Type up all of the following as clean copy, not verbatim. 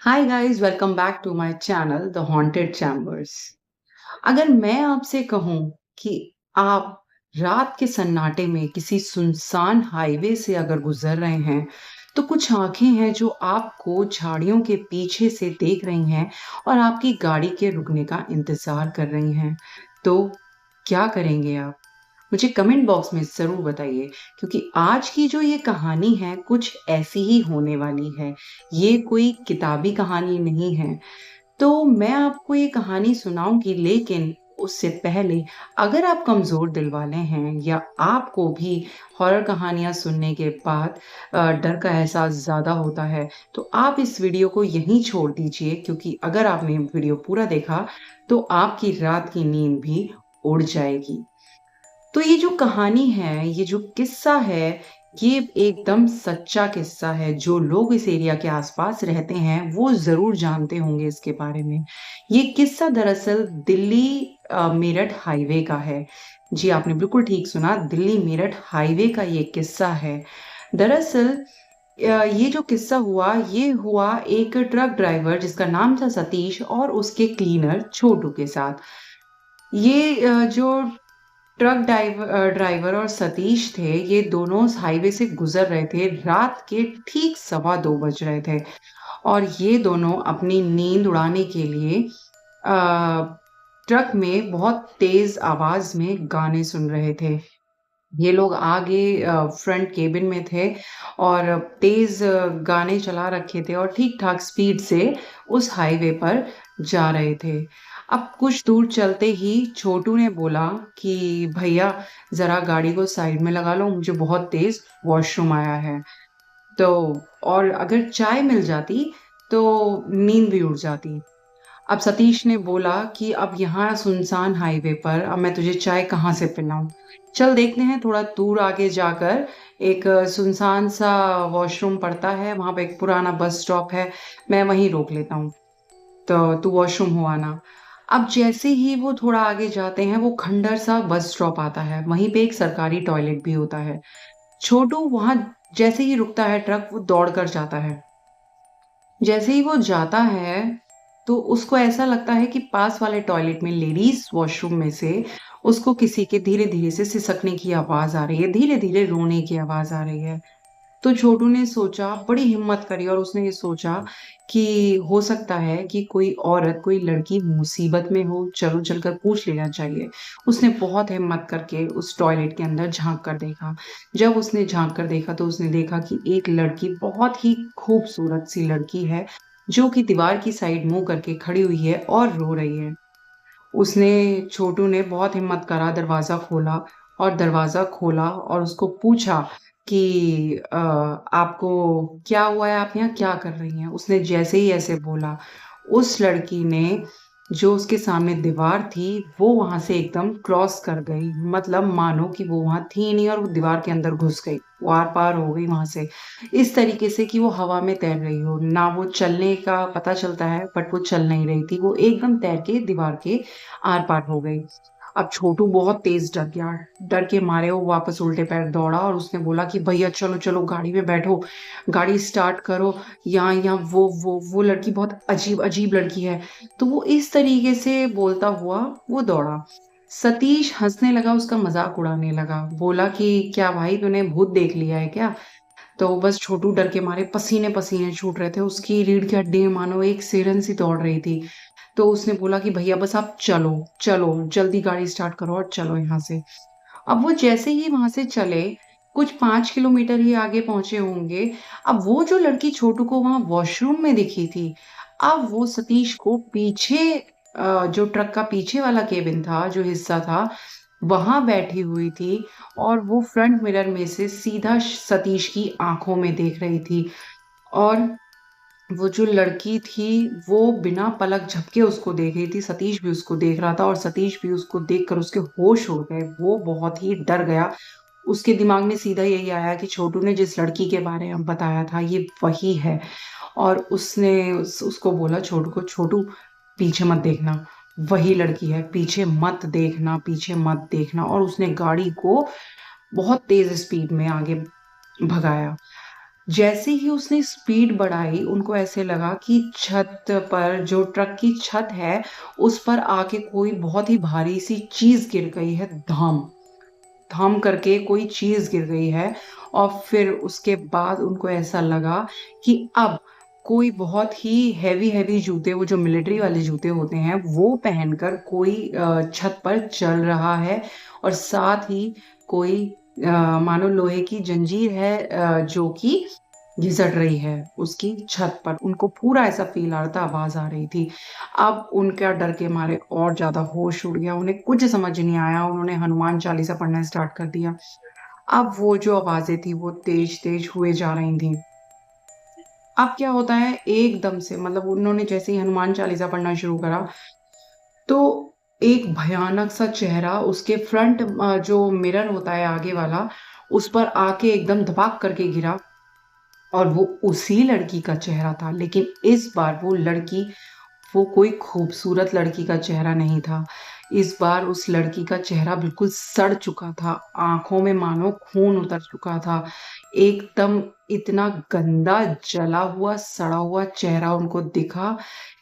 Hi guys, welcome back to my channel the haunted chambers. अगर मैं आपसे कहूं कि आप रात के सन्नाटे में किसी सुनसान हाईवे से अगर गुजर रहे हैं, तो कुछ आंखें हैं जो आपको झाड़ियों के पीछे से देख रही हैं और आपकी गाड़ी के रुकने का इंतजार कर रही हैं, तो क्या करेंगे आप? मुझे कमेंट बॉक्स में ज़रूर बताइए, क्योंकि आज की जो ये कहानी है कुछ ऐसी ही होने वाली है। ये कोई किताबी कहानी नहीं है। तो मैं आपको ये कहानी सुनाऊँगी, लेकिन उससे पहले अगर आप कमज़ोर दिल वाले हैं या आपको भी हॉरर कहानियाँ सुनने के बाद डर का एहसास ज़्यादा होता है, तो आप इस वीडियो को यहीं छोड़ दीजिए, क्योंकि अगर आपने वीडियो पूरा देखा, तो आपकी रात की नींद भी उड़ जाएगी। तो ये जो कहानी है, ये जो किस्सा है, ये एकदम सच्चा किस्सा है। जो लोग इस एरिया के आस-पास रहते हैं, वो ज़रूर जानते होंगे इसके बारे में। ये किस्सा दरअसल दिल्ली मेरठ हाईवे का है। जी, आपने बिल्कुल ठीक सुना, दिल्ली मेरठ हाईवे का ये किस्सा है। दरअसल ये जो किस्सा हुआ, ये हुआ एक ट्रक ड्राइवर जिसका नाम था सतीश और उसके क्लीनर छोटू के साथ। ये जो ड्राइवर और सतीश थे, ये दोनों उस हाईवे से गुज़र रहे थे। रात के ठीक सवा 2 बज रहे थे और ये दोनों अपनी नींद उड़ाने के लिए ट्रक में बहुत तेज़ आवाज़ में गाने सुन रहे थे। ये लोग आगे फ्रंट केबिन में थे और तेज़ गाने चला रखे थे और ठीक-ठाक स्पीड से उस हाईवे पर जा रहे थे। अब कुछ दूर चलते ही छोटू ने बोला कि भैया, ज़रा गाड़ी को साइड में लगा लो, मुझे बहुत तेज़ वॉशरूम आया है। तो और अगर चाय मिल जाती तो नींद भी उड़ जाती। अब सतीश ने बोला कि अब यहाँ सुनसान हाईवे पर अब मैं तुझे चाय कहाँ से पिलाऊँ? चल देखते हैं, थोड़ा दूर आगे जाकर एक सुनसान सा वॉशरूम पड़ता है, वहाँ पे एक पुराना बस स्टॉप है, मैं वहीं रोक लेता हूँ, तो तू वॉशरूम हो आना। अब जैसे ही वो थोड़ा आगे जाते हैं, वो खंडर सा बस स्टॉप आता है, वहीं पे एक सरकारी टॉयलेट भी होता है। छोटू वहाँ जैसे ही रुकता है ट्रक, वो दौड़ कर जाता है। जैसे ही वो जाता है, तो उसको ऐसा लगता है कि पास वाले टॉयलेट में लेडीज़ वॉशरूम में से उसको किसी के धीरे-धीरे से सिसकने की आवाज़ आ रही है, धीरे-धीरे रोने की आवाज़ आ रही है। तो छोटू ने सोचा, बड़ी हिम्मत करी और उसने ये सोचा कि हो सकता है कि कोई औरत, कोई लड़की मुसीबत में हो, चलो चलकर पूछ लेना चाहिए। उसने बहुत हिम्मत करके उस टॉयलेट के अंदर झाँक कर देखा। जब उसने झाँक कर देखा, तो उसने देखा कि एक लड़की, बहुत ही खूबसूरत सी लड़की है, जो कि दीवार की साइड मुँह करके खड़ी हुई है और रो रही है। छोटू ने बहुत हिम्मत करा, दरवाज़ा खोला और उसको पूछा कि आपको क्या हुआ है? आप यहाँ क्या कर रही हैं? उसने जैसे ही ऐसे बोला, उस लड़की ने, जो उसके सामने दीवार थी, वो वहाँ से एकदम क्रॉस कर गई। मतलब मानो कि वो वहाँ थी ही नहीं और वो दीवार के अंदर घुस गई। वो आर-पार हो गई वहाँ से। इस तरीके से कि वो हवा में तैर रही हो। ना वो चलने का पता चलता है, बट वो चल नहीं रही थी। वो एकदम तैर के दीवार के आर-पार हो गई। अब छोटू बहुत तेज़ डर गया। डर के मारे वो वापस उल्टे पैर दौड़ा और उसने बोला कि भैया चलो, चलो गाड़ी में बैठो, गाड़ी स्टार्ट करो। यहाँ वो लड़की बहुत अजीब लड़की है। तो वो इस तरीके से बोलता हुआ वो दौड़ा। सतीश हँसने लगा, उसका मज़ाक उड़ाने लगा। बोला कि क्या भाई, तूने भूत देख लिया है क्या? तो बस छोटू डर के मारे पसीने-पसीने छूट रहे थे। उसकी रीढ़ की हड्डियाँ मानो एक सिरन सी दौड़ रही थी। तो उसने बोला कि भैया बस आप चलो, चलो जल्दी गाड़ी स्टार्ट करो और चलो यहाँ से। अब वो जैसे ही वहाँ से चले, कुछ 5 किलोमीटर ही आगे पहुँचे होंगे। अब वो जो लड़की छोटू को वहाँ वॉशरूम में दिखी थी, अब वो सतीश को पीछे, जो ट्रक का पीछे वाला केबिन था, जो हिस्सा था, वहाँ बैठी हुई थी और वो फ्रंट मिरर में से सीधा सतीश की आँखों में देख रही थी। और वो जो लड़की थी, वो बिना पलक झपके उसको देख रही थी, सतीश भी उसको देख रहा था और सतीश भी उसको देखकर उसके होश उड़ गए। वो बहुत ही डर गया। उसके दिमाग में सीधा यही आया कि छोटू ने जिस लड़की के बारे में बताया था, ये वही है। और उसने उसको बोला छोटू को, "छोटू, पीछे मत देखना, वही लड़की है, पीछे मत देखना।" और उसने गाड़ी को बहुत तेज़ स्पीड में आगे भगाया। जैसे ही उसने स्पीड बढ़ाई, उनको ऐसे लगा कि छत पर, जो ट्रक की छत है, उस पर आके कोई बहुत ही भारी सी चीज गिर गई है। धाम धाम करके कोई चीज गिर गई है। और फिर उसके बाद उनको ऐसा लगा कि अब कोई बहुत ही हैवी हैवी जूते, वो जो मिलिट्री वाले जूते होते हैं, वो पहनकर कोई छत पर चल रहा है। और साथ ही कोई मानो लोहे की जंजीर है, जो कि घिसट रही है उसकी छत पर। उनको पूरा ऐसा फील आ रहा था, आवाज आ रही थी। अब उनका डर के मारे और ज्यादा होश उड़ गया, उन्हें कुछ समझ नहीं आया। उन्होंने हनुमान चालीसा पढ़ना स्टार्ट कर दिया। अब वो जो आवाजें थी वो तेज तेज हुए जा रही थी। अब क्या होता है, एकदम से मतलब उन्होंने जैसे ही हनुमान चालीसा पढ़ना शुरू करा, तो एक भयानक सा चेहरा उसके फ्रंट, जो मिरर होता है आगे वाला, उस पर आके एकदम धपाक करके गिरा। और वो उसी लड़की का चेहरा था, लेकिन इस बार वो लड़की, वो कोई खूबसूरत लड़की का चेहरा नहीं था। इस बार उस लड़की का चेहरा बिल्कुल सड़ चुका था, आंखों में मानो खून उतर चुका था। एकदम इतना गंदा जला हुआ सड़ा हुआ चेहरा उनको दिखा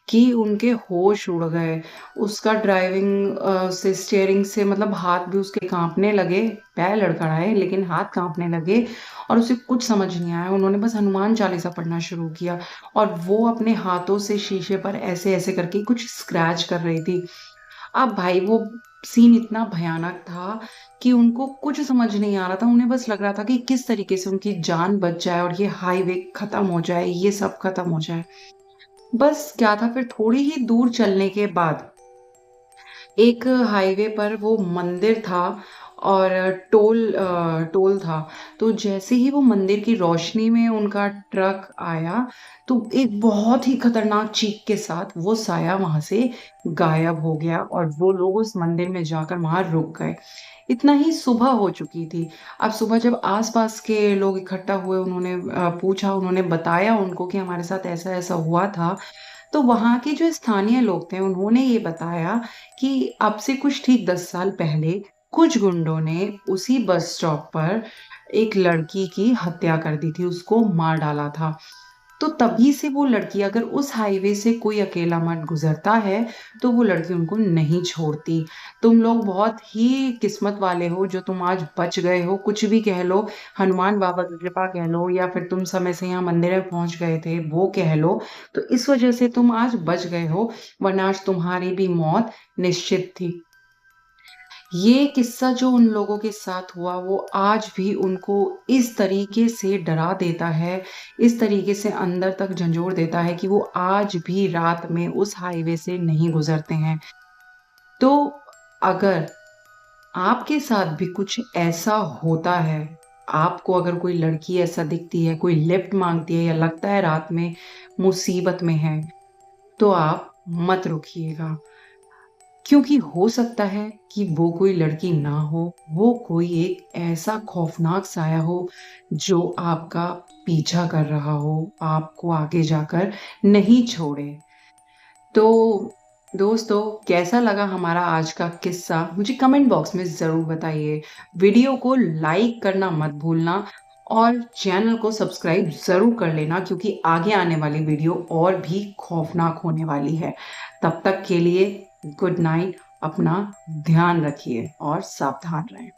कि उनके होश उड़ गए। उसका ड्राइविंग से, स्टीयरिंग से, मतलब हाथ भी उसके कांपने लगे। पैर लड़खड़ाए लेकिन हाथ कांपने लगे। और उसे कुछ समझ नहीं आया, उन्होंने बस हनुमान चालीसा पढ़ना शुरू किया। और वो अपने हाथों से शीशे पर ऐसे ऐसे करके कुछ स्क्रैच कर रही थी। अब भाई वो सीन इतना भयानक था कि उनको कुछ समझ नहीं आ रहा था। उन्हें बस लग रहा था कि किस तरीके से उनकी जान बच जाए और ये हाईवे खत्म हो जाए, ये सब खत्म हो जाए। बस क्या था, फिर थोड़ी ही दूर चलने के बाद एक हाईवे पर वो मंदिर था और टोल था। तो जैसे ही वो मंदिर की रोशनी में उनका ट्रक आया, तो एक बहुत ही खतरनाक चीख के साथ वो साया वहां से गायब हो गया और वो लोग उस मंदिर में जाकर वहां रुक गए। इतना ही सुबह हो चुकी थी। अब सुबह जब आसपास के लोग इकट्ठा हुए, उन्होंने पूछा, उन्होंने बताया उनको कि हमारे साथ ऐसा ऐसा हुआ था। तो वहाँ के जो स्थानीय लोग थे, उन्होंने ये बताया कि अब से कुछ ठीक 10 साल पहले कुछ गुंडों ने उसी बस स्टॉप पर एक लड़की की हत्या कर दी थी, उसको मार डाला था। तो तभी से वो लड़की, अगर उस हाईवे से कोई अकेला मर्द गुजरता है, तो वो लड़की उनको नहीं छोड़ती। तुम लोग बहुत ही किस्मत वाले हो जो तुम आज बच गए हो, कुछ भी कह लो, हनुमान बाबा की कृपा कह लो, या फिर तुम समय से यहाँ मंदिर में पहुंच गए थे वो कह लो। तो इस वजह से तुम आज बच गए हो, वरना आज तुम्हारी भी मौत निश्चित थी। ये किस्सा जो उन लोगों के साथ हुआ, वो आज भी उनको इस तरीके से डरा देता है, इस तरीके से अंदर तक झंझोर देता है कि वो आज भी रात में उस हाईवे से नहीं गुजरते हैं। तो अगर आपके साथ भी कुछ ऐसा होता है, आपको अगर कोई लड़की ऐसा दिखती है, कोई लिफ्ट मांगती है, या लगता है रात में मुसीबत में है, तो आप मत रुकिएगा। क्योंकि हो सकता है कि वो कोई लड़की ना हो, वो कोई एक ऐसा खौफनाक साया हो जो आपका पीछा कर रहा हो, आपको आगे जाकर नहीं छोड़े। तो दोस्तों, कैसा लगा हमारा आज का किस्सा, मुझे कमेंट बॉक्स में ज़रूर बताइए। वीडियो को लाइक करना मत भूलना और चैनल को सब्सक्राइब ज़रूर कर लेना, क्योंकि आगे आने वाली वीडियो और भी खौफनाक होने वाली है। तब तक के लिए गुड नाइट, अपना ध्यान रखिए और सावधान रहें।